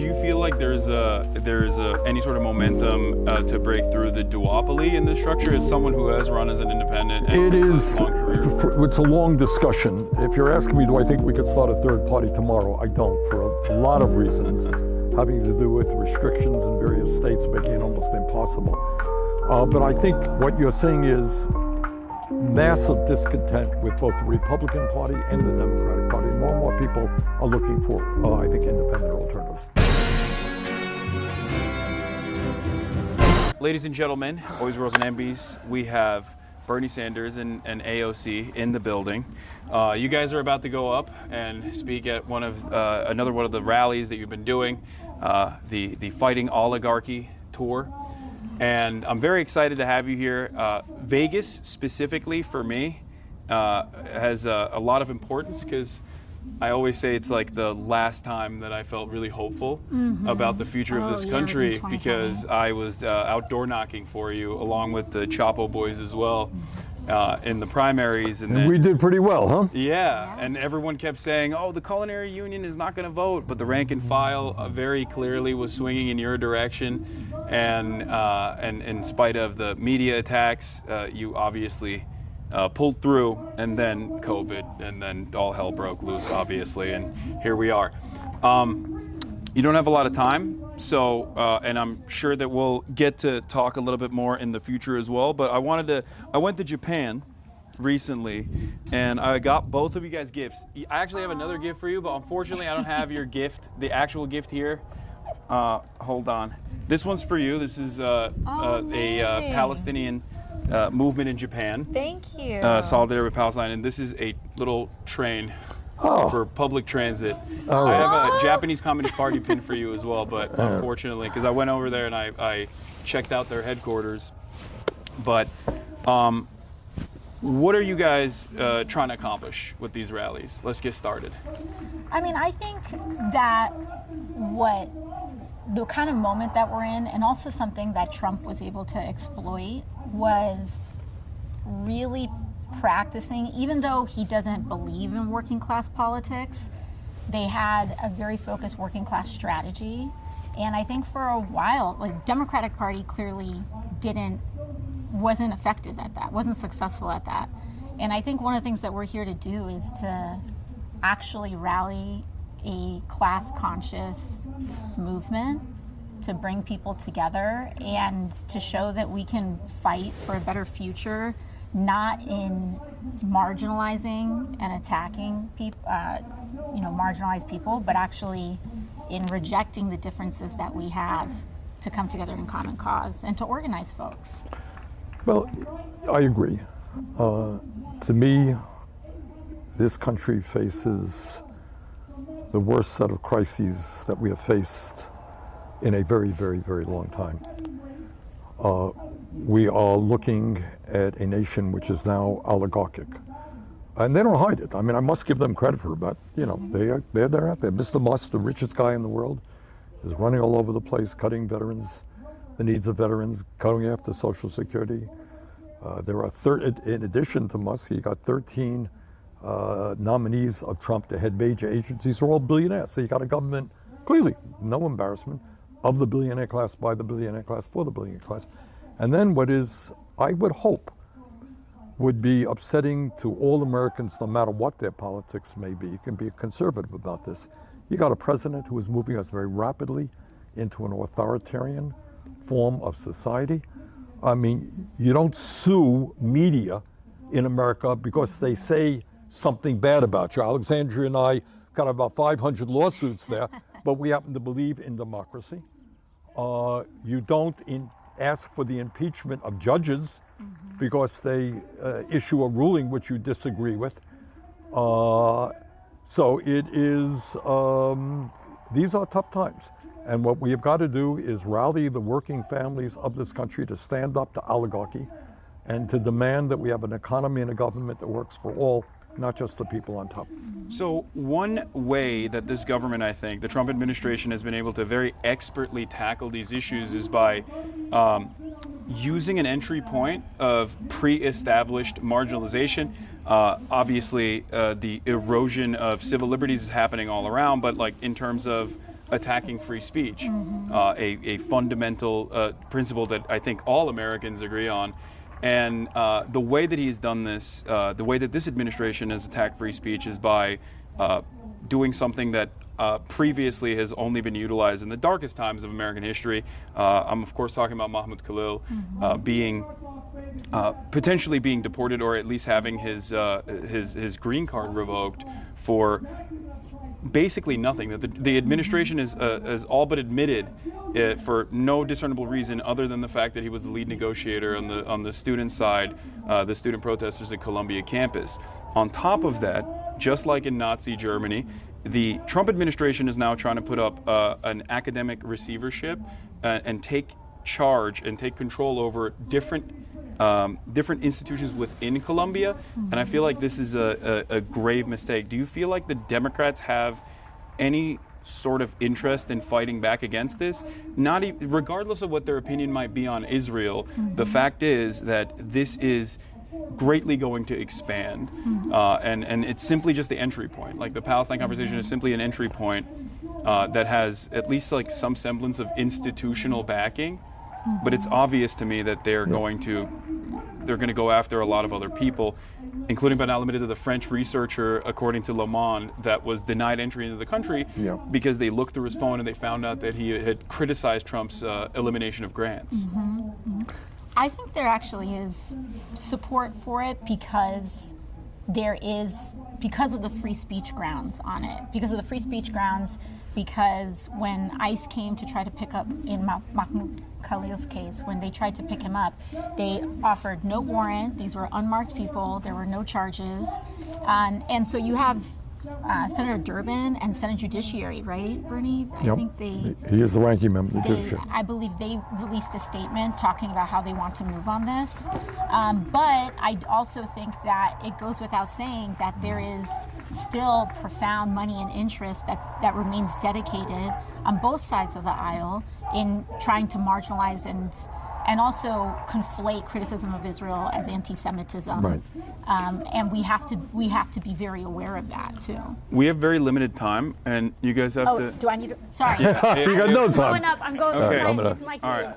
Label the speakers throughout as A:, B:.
A: do you feel like there's any sort of momentum to break through the duopoly in this structure as someone who has run as an independent?
B: It is. It's a long discussion. If you're asking me, do I think we could start a third party tomorrow? I don't, for a lot of reasons, having to do with restrictions in various states making it almost impossible. But I think what you're seeing is massive discontent with both the Republican Party and the Democratic Party. More and more people are looking for, I think, independent alternatives.
A: Ladies and gentlemen, boys, girls, and MBs, we have Bernie Sanders and AOC in the building. You guys are about to go up and speak at another one of the rallies that you've been doing, the Fighting Oligarchy tour. And I'm very excited to have you here. Vegas, specifically for me, has a lot of importance because I always say it's like the last time that I felt really hopeful about the future of this country, because I was outdoor knocking for you along with the Chapo boys as well in the primaries.
B: And we did pretty well, huh?
A: Yeah, and everyone kept saying, oh, the Culinary Union is not going to vote, but the rank and file very clearly was swinging in your direction. And in spite of the media attacks, you obviously pulled through, and then COVID, and then all hell broke loose, obviously, and here we are. You don't have a lot of time, so and I'm sure that we'll get to talk a little bit more in the future as well. But I went to Japan recently, and I got both of you guys gifts. I actually have another gift for you, but unfortunately, I don't have your gift, the actual gift here. Hold on. This one's for you. This is a Palestinian movement in Japan.
C: Thank you.
A: Solidarity with Palestine. And this is a little train for public transit. I have a Japanese Communist Party pin for you as well, but unfortunately, because I went over there and I checked out their headquarters. But what are you guys trying to accomplish with these rallies? Let's get started.
C: I mean, I think that the kind of moment that we're in, and also something that Trump was able to exploit, was really practicing, even though he doesn't believe in working class politics, they had a very focused working class strategy. And I think for a while, like, Democratic Party clearly wasn't effective at that, wasn't successful at that. And I think one of the things that we're here to do is to actually rally a class-conscious movement to bring people together and to show that we can fight for a better future, not in marginalizing and attacking people, marginalized people, but actually in rejecting the differences that we have to come together in common cause and to organize folks.
B: Well, I agree. To me, this country faces the worst set of crises that we have faced in a very, very, very long time. We are looking at a nation which is now oligarchic. And they don't hide it. I mean, I must give them credit for that. You know, they're out there. Mr. Musk, the richest guy in the world, is running all over the place, cutting the needs of veterans, cutting after Social Security. There are, in addition to Musk, he got 13 nominees of Trump to head major agencies. They're all billionaires. So you got a government, clearly, no embarrassment, of the billionaire class, by the billionaire class, for the billionaire class. And then what is, I would hope, would be upsetting to all Americans, no matter what their politics may be. You can be conservative about this. You got a president who is moving us very rapidly into an authoritarian form of society. I mean, you don't sue media in America because they say something bad about you. Alexandria and I got about 500 lawsuits there, but we happen to believe in democracy. You don't ask for the impeachment of judges because they issue a ruling which you disagree with. So it is, these are tough times. And what we have got to do is rally the working families of this country to stand up to oligarchy and to demand that we have an economy and a government that works for all, not just the people on top.
A: So one way that this government, I think, the Trump administration has been able to very expertly tackle these issues is by using an entry point of pre-established marginalization. Obviously, the erosion of civil liberties is happening all around, but like in terms of attacking free speech, a fundamental principle that I think all Americans agree on. And the way that he's done this, the way that this administration has attacked free speech is by doing something that previously has only been utilized in the darkest times of American history. I'm of course talking about Mahmoud Khalil being potentially being deported, or at least having his green card revoked for basically nothing. That the administration has all but admitted for no discernible reason other than the fact that he was the lead negotiator on the student side, the student protesters at Columbia campus. On top of that, just like in Nazi Germany, the Trump administration is now trying to put up an academic receivership and take charge and take control over different institutions within Columbia, and I feel like this is a grave mistake. Do you feel like the Democrats have any sort of interest in fighting back against this? Regardless of what their opinion might be on Israel, the fact is that this is greatly going to expand, and it's simply just the entry point. Like the Palestine conversation is simply an entry point that has at least like some semblance of institutional backing. But it's obvious to me that they're going to go after a lot of other people, including but not limited to the French researcher, according to Le Monde, that was denied entry into the country because they looked through his phone and they found out that he had criticized Trump's elimination of grants.
C: I think there actually is support for it because of the free speech grounds on it. Because of the free speech grounds, because when ICE came to try to pick up, in Mahmoud Khalil's case, when they tried to pick him up, they offered no warrant. These were unmarked people. There were no charges. And so you have Senator Durbin and Senate Judiciary, right, Bernie? I think
B: he is the ranking member of the Judiciary.
C: I believe they released a statement talking about how they want to move on this. But I also think that it goes without saying that there is still profound money and interest that remains dedicated on both sides of the aisle in trying to marginalize and also conflate criticism of Israel as anti-Semitism.
B: Right.
C: And we have to be very aware of that too.
A: We have very limited time, and you guys have to.
C: Do I need to? Sorry.
B: You got no time.
C: I'm going up. It's my cue.
A: All right.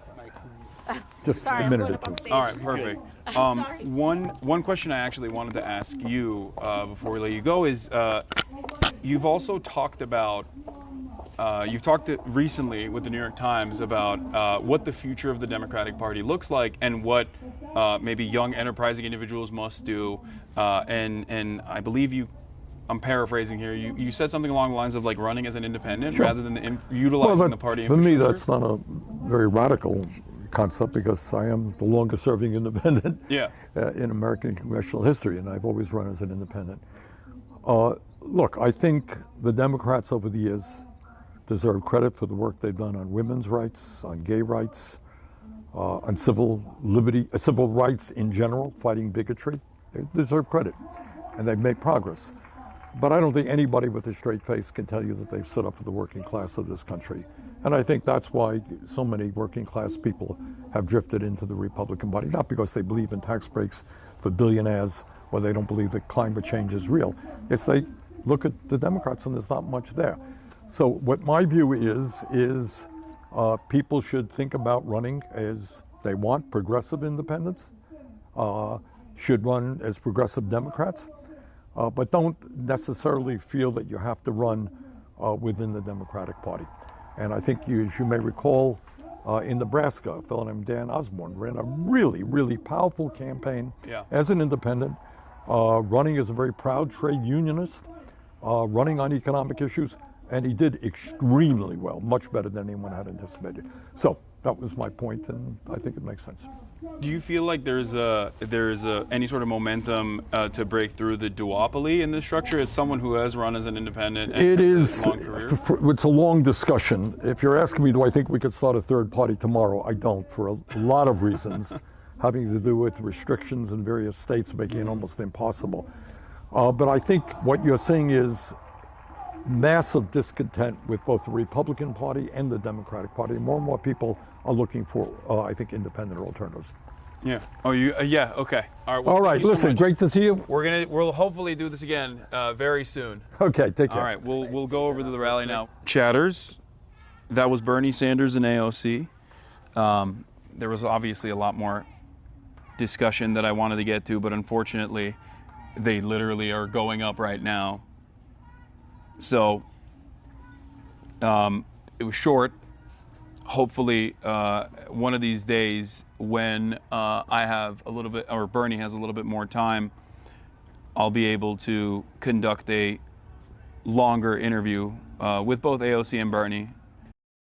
B: Just
C: Sorry,
B: a minute or two.
A: All right, perfect.
C: Sorry.
A: One question I actually wanted to ask you before we let you go is, you've also talked about. You've talked recently with the New York Times about what the future of the Democratic Party looks like and what maybe young enterprising individuals must do. And I believe I'm paraphrasing here, you said something along the lines of like running as an independent rather than utilizing the party
B: for me,
A: infrastructure.
B: that's not a very radical concept because I am the longest serving independent in American congressional history, and I've always run as an independent. Look, I think the Democrats over the years deserve credit for the work they've done on women's rights, on gay rights, on civil rights in general, fighting bigotry. They deserve credit, and they've made progress. But I don't think anybody with a straight face can tell you that they've stood up for the working class of this country. And I think that's why so many working class people have drifted into the Republican Party, not because they believe in tax breaks for billionaires or they don't believe that climate change is real. It's they look at the Democrats and there's not much there. So what my view is people should think about running as they want. Progressive independents should run as progressive Democrats, but don't necessarily feel that you have to run within the Democratic Party. And I think as you may recall, in Nebraska, a fellow named Dan Osborne ran a really, really powerful campaign as an independent, running as a very proud trade unionist, running on economic issues. And he did extremely well, much better than anyone had anticipated. So that was my point, and I think it makes sense.
A: Do you feel like there's any sort of momentum to break through the duopoly in this structure as someone who has run as an independent?
B: It is.
A: A long career?
B: It's a long discussion. If you're asking me, do I think we could start a third party tomorrow? I don't, for a lot of reasons, having to do with restrictions in various states making it almost impossible. But I think what you're saying is massive discontent with both the Republican Party and the Democratic Party. More and more people are looking for, I think, independent alternatives.
A: Yeah. Oh, you? Yeah. Okay. All right. Well,
B: all right. Listen, great to see you.
A: We'll hopefully do this again very soon.
B: Okay. Take care.
A: All right. We'll go over to the rally now. Chatters, that was Bernie Sanders and AOC. There was obviously a lot more discussion that I wanted to get to, but unfortunately, they literally are going up right now. So it was short. Hopefully, one of these days, when I have a little bit, or Bernie has a little bit more time, I'll be able to conduct a longer interview with both AOC and Bernie